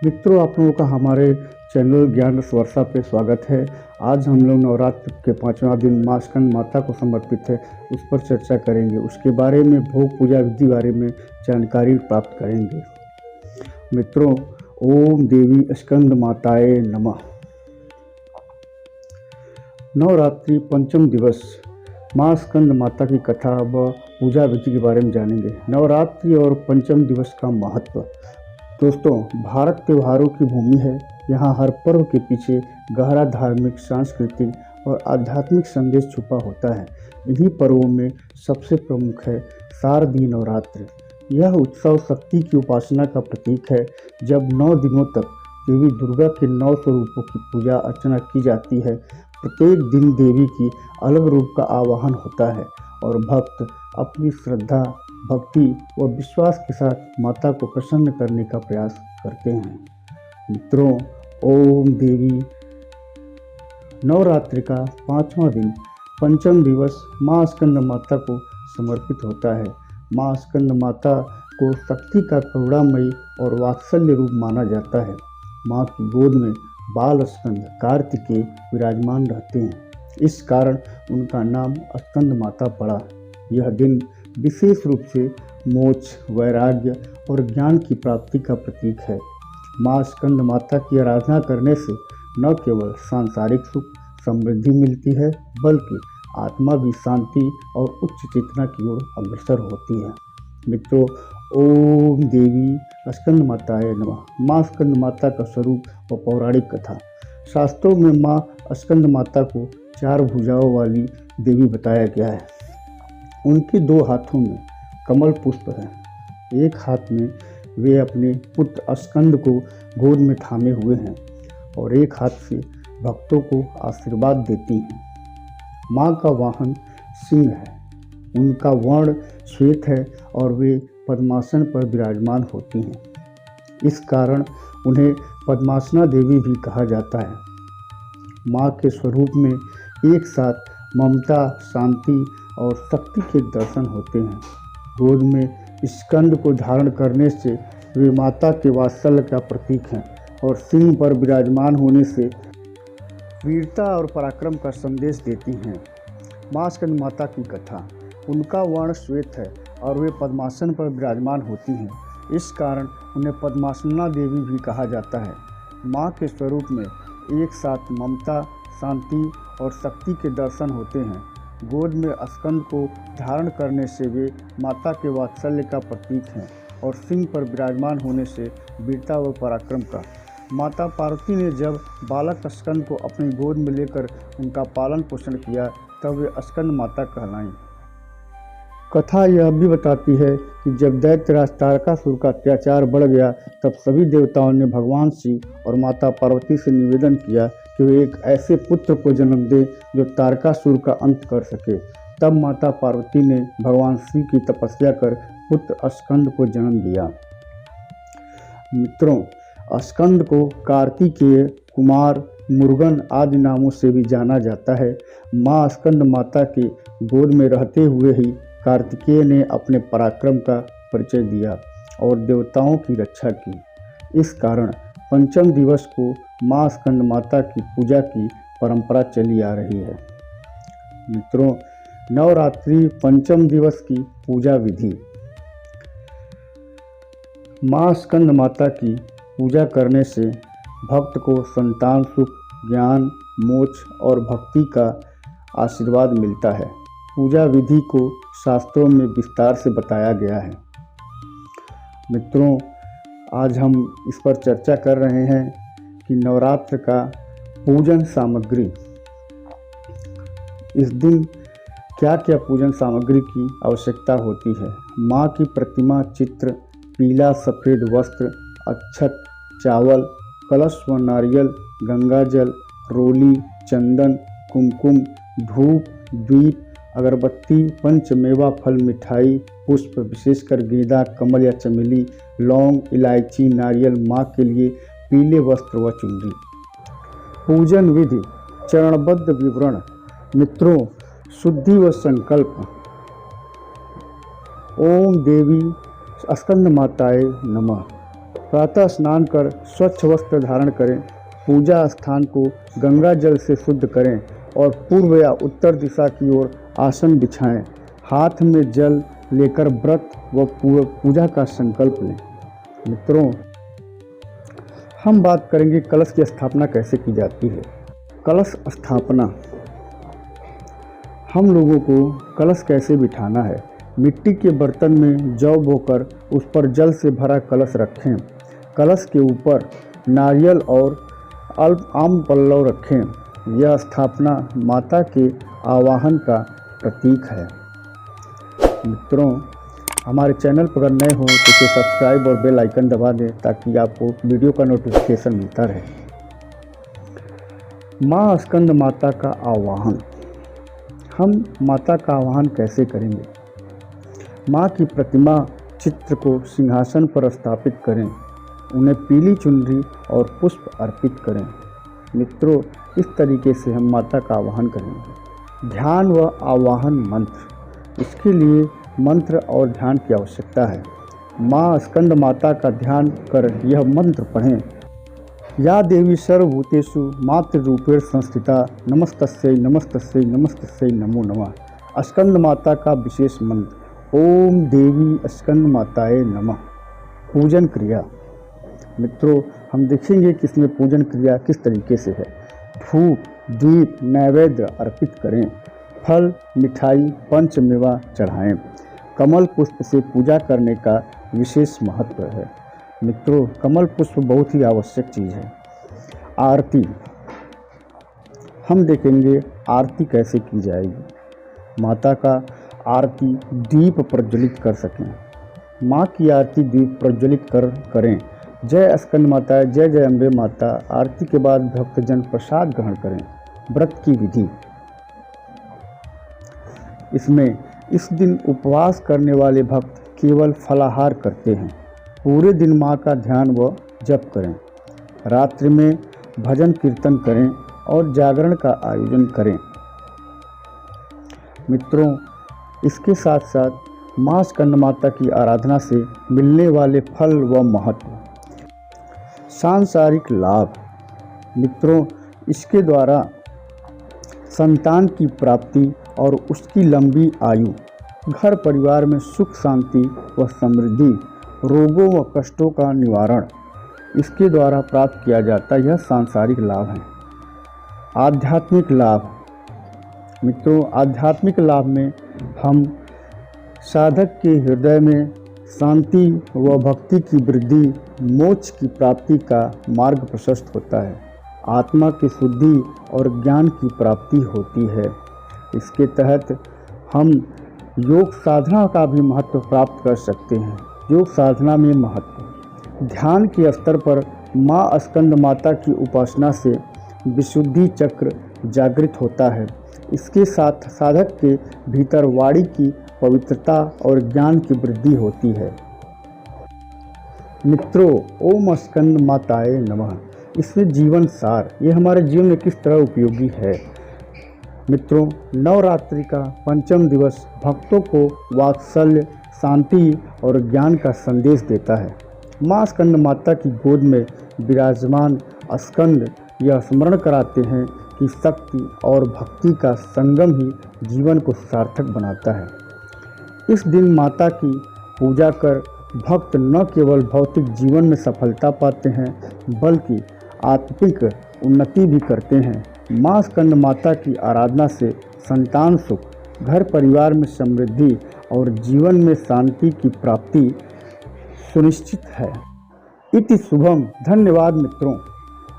मित्रों, आप लोगों का हमारे चैनल ज्ञान रस वर्षा पे स्वागत है। आज हम लोग नवरात्र के 5वां दिन माँ स्कंद माता को समर्पित है, उस पर चर्चा करेंगे। उसके बारे में भोग पूजा विधि बारे में जानकारी प्राप्त करेंगे। मित्रों, ओम देवी स्कंद माताए नमः। नवरात्रि पंचम दिवस माँ स्कंद माता की कथा व पूजा विधि के बारे में जानेंगे। नवरात्रि और पंचम दिवस का महत्व। दोस्तों, भारत त्योहारों की भूमि है। यहाँ हर पर्व के पीछे गहरा धार्मिक, सांस्कृतिक और आध्यात्मिक संदेश छुपा होता है। इन्हीं पर्वों में सबसे प्रमुख है शारदीय नवरात्र। यह उत्सव शक्ति की उपासना का प्रतीक है। जब 9 दिनों तक देवी दुर्गा के 9 स्वरूपों की पूजा अर्चना की जाती है। प्रत्येक दिन देवी की अलग रूप का आवाहन होता है और भक्त अपनी श्रद्धा, भक्ति व विश्वास के साथ माता को प्रसन्न करने का प्रयास करते हैं। मित्रों, ओम देवी। नवरात्रि का 5वां दिन पंचम दिवस माँ स्कंद माता को समर्पित होता है। माँ स्कंद माता को शक्ति का करुणामयी और वात्सल्य रूप माना जाता है। माँ की गोद में बाल स्कंद कार्तिकेय विराजमान रहते हैं। इस कारण उनका नाम स्कंद माता पड़ा। यह दिन विशेष रूप से मोक्ष, वैराग्य और ज्ञान की प्राप्ति का प्रतीक है। माँ स्कंद माता की आराधना करने से न केवल सांसारिक सुख समृद्धि मिलती है, बल्कि आत्मा भी शांति और उच्च चेतना की ओर अग्रसर होती है। मित्रों, ओम देवी स्कंद माताए नमः। माँ स्कंद माता का स्वरूप व पौराणिक कथा। शास्त्रों में माँ स्कंद माता को 4 भुजाओं वाली देवी बताया गया है। उनके 2 हाथों में कमल पुष्प है। एक हाथ में वे अपने पुत्र स्कंद को गोद में थामे हुए हैं और एक हाथ से भक्तों को आशीर्वाद देती हैं। माँ का वाहन सिंह है। उनका वर्ण श्वेत है और वे पद्मासन पर विराजमान होती हैं। इस कारण उन्हें पद्मासना देवी भी कहा जाता है। माँ के स्वरूप में एक साथ ममता, शांति और शक्ति के दर्शन होते हैं। गोद में स्कंद को धारण करने से वे माता के वात्सल्य का प्रतीक हैं और सिंह पर विराजमान होने से वीरता और पराक्रम का संदेश देती हैं। माँ स्कंद माता की कथा। उनका वर्ण श्वेत है और वे पद्मासन पर विराजमान होती हैं। इस कारण उन्हें पद्मासना देवी भी कहा जाता है। माँ के स्वरूप में एक साथ ममता, शांति और शक्ति के दर्शन होते हैं। गोद में स्कंद को धारण करने से वे माता के वात्सल्य का प्रतीक हैं और सिंह पर विराजमान होने से वीरता व पराक्रम का। माता पार्वती ने जब बालक स्कंद को अपनी गोद में लेकर उनका पालन पोषण किया, तब वे स्कंद माता कहलाईं। कथा यह भी बताती है कि जब दैत्यराज तारकासुर का अत्याचार बढ़ गया, तब सभी देवताओं ने भगवान शिव और माता पार्वती से निवेदन किया कि वे एक ऐसे पुत्र को जन्म दे जो तारकासुर का अंत कर सके। तब माता पार्वती ने भगवान शिव की तपस्या कर पुत्र स्कंद को जन्म दिया। मित्रों, स्कंद को कार्तिकेय, कुमार, मुर्गन आदि नामों से भी जाना जाता है। माँ स्कंद माता के गोद में रहते हुए ही कार्तिकेय ने अपने पराक्रम का परिचय दिया और देवताओं की रक्षा की। इस कारण पंचम दिवस को माँ स्कंद माता की पूजा की परंपरा चली आ रही है। मित्रों, नवरात्रि पंचम दिवस की पूजा विधि। माँ स्कंद माता की पूजा करने से भक्त को संतान सुख, ज्ञान, मोक्ष और भक्ति का आशीर्वाद मिलता है। पूजा विधि को शास्त्रों में विस्तार से बताया गया है। मित्रों, आज हम इस पर चर्चा कर रहे हैं कि नवरात्र का पूजन सामग्री। इस दिन क्या क्या पूजन सामग्री की आवश्यकता होती है। माँ की प्रतिमा, चित्र, पीला सफ़ेद वस्त्र, अक्षत, चावल, कलश व नारियल, गंगाजल, रोली, चंदन, कुमकुम, धूप, दीप, अगरबत्ती, पंचमेवा फल, मिठाई, पुष्प, विशेषकर गेंदा, कमल या चमेली, लौंग, इलायची, नारियल, माँ के लिए पीले वस्त्र व चुनरी। पूजन विधि। चरणबद्ध विवरण। मित्रों, शुद्धि व संकल्प। ओम देवी स्कंद माताए नमः। प्रातः स्नान कर स्वच्छ वस्त्र धारण करें। पूजा स्थान को गंगा जल से शुद्ध करें और पूर्व या उत्तर दिशा की ओर आसन बिछाएं। हाथ में जल लेकर व्रत व पूजा का संकल्प लें। मित्रों, हम बात करेंगे कलश की स्थापना कैसे की जाती है। कलश स्थापना, हम लोगों को कलश कैसे बिठाना है। मिट्टी के बर्तन में जौ बोकर उस पर जल से भरा कलश रखें। कलश के ऊपर नारियल और आम पल्लव रखें। यह स्थापना माता के आवाहन का प्रतीक है। मित्रों, हमारे चैनल पर अगर नए हो तो इसे सब्सक्राइब और बेल आइकन दबा दें ताकि आपको वीडियो का नोटिफिकेशन मिलता रहे। माँ स्कंद माता का आवाहन, हम माता का आवाहन कैसे करेंगे। माँ की प्रतिमा चित्र को सिंहासन पर स्थापित करें। उन्हें पीली चुनरी और पुष्प अर्पित करें। मित्रों, इस तरीके से हम माता का आवाहन करेंगे। ध्यान व आवाहन मंत्र, इसके लिए मंत्र और ध्यान की आवश्यकता है। माँ स्कंद माता का ध्यान कर यह मंत्र पढ़ें। या देवी सर्वभूतेषु मातृरूपेण संस्थिता नमस्तस्यै नमस्तस्यै नमस्तस्यै नमो नमः। स्कंद माता का विशेष मंत्र, ओम देवी स्कंद माताए नमः। पूजन क्रिया, मित्रों, हम देखेंगे कि इसमें पूजन क्रिया किस तरीके से है। धूप दीप नैवेद्य अर्पित करें। फल मिठाई पंचमेवा चढ़ाएं। कमल पुष्प से पूजा करने का विशेष महत्व है। मित्रों, कमल पुष्प बहुत ही आवश्यक चीज़ है। आरती, हम देखेंगे आरती कैसे की जाएगी। माता का आरती दीप प्रज्वलित कर सकें। माँ की आरती दीप प्रज्वलित करें। जय स्कंद माता, जय जय अम्बे माता। आरती के बाद भक्तजन प्रसाद ग्रहण करें। व्रत की विधि, इसमें इस दिन उपवास करने वाले भक्त केवल फलाहार करते हैं। पूरे दिन माँ का ध्यान व जप करें। रात्रि में भजन कीर्तन करें और जागरण का आयोजन करें। मित्रों, इसके साथ साथ माँ स्कंद माता की आराधना से मिलने वाले फल व महत्व। सांसारिक लाभ, मित्रों, इसके द्वारा संतान की प्राप्ति और उसकी लंबी आयु, घर परिवार में सुख शांति व समृद्धि, रोगों व कष्टों का निवारण इसके द्वारा प्राप्त किया जाता है। यह सांसारिक लाभ है। आध्यात्मिक लाभ, मित्रों, आध्यात्मिक लाभ में हम साधक के हृदय में शांति व भक्ति की वृद्धि, मोक्ष की प्राप्ति का मार्ग प्रशस्त होता है। आत्मा की शुद्धि और ज्ञान की प्राप्ति होती है। इसके तहत हम योग साधना का भी महत्व प्राप्त कर सकते हैं। योग साधना में महत्व, ध्यान के स्तर पर माँ स्कंद माता की उपासना से विशुद्धि चक्र जागृत होता है। इसके साथ साधक के भीतर वाणी की पवित्रता और ज्ञान की वृद्धि होती है। मित्रों, ओम स्कंद माताए नमः, इसमें जीवन सार, ये हमारे जीवन में किस तरह उपयोगी है। मित्रों, नवरात्रि का पंचम दिवस भक्तों को वात्सल्य, शांति और ज्ञान का संदेश देता है। माँ स्कंद माता की गोद में विराजमान स्कंद यह स्मरण कराते हैं कि शक्ति और भक्ति का संगम ही जीवन को सार्थक बनाता है। इस दिन माता की पूजा कर भक्त न केवल भौतिक जीवन में सफलता पाते हैं बल्कि आत्मिक उन्नति भी करते हैं। माँ स्कंद माता की आराधना से संतान सुख, घर परिवार में समृद्धि और जीवन में शांति की प्राप्ति सुनिश्चित है। इति शुभम। धन्यवाद मित्रों।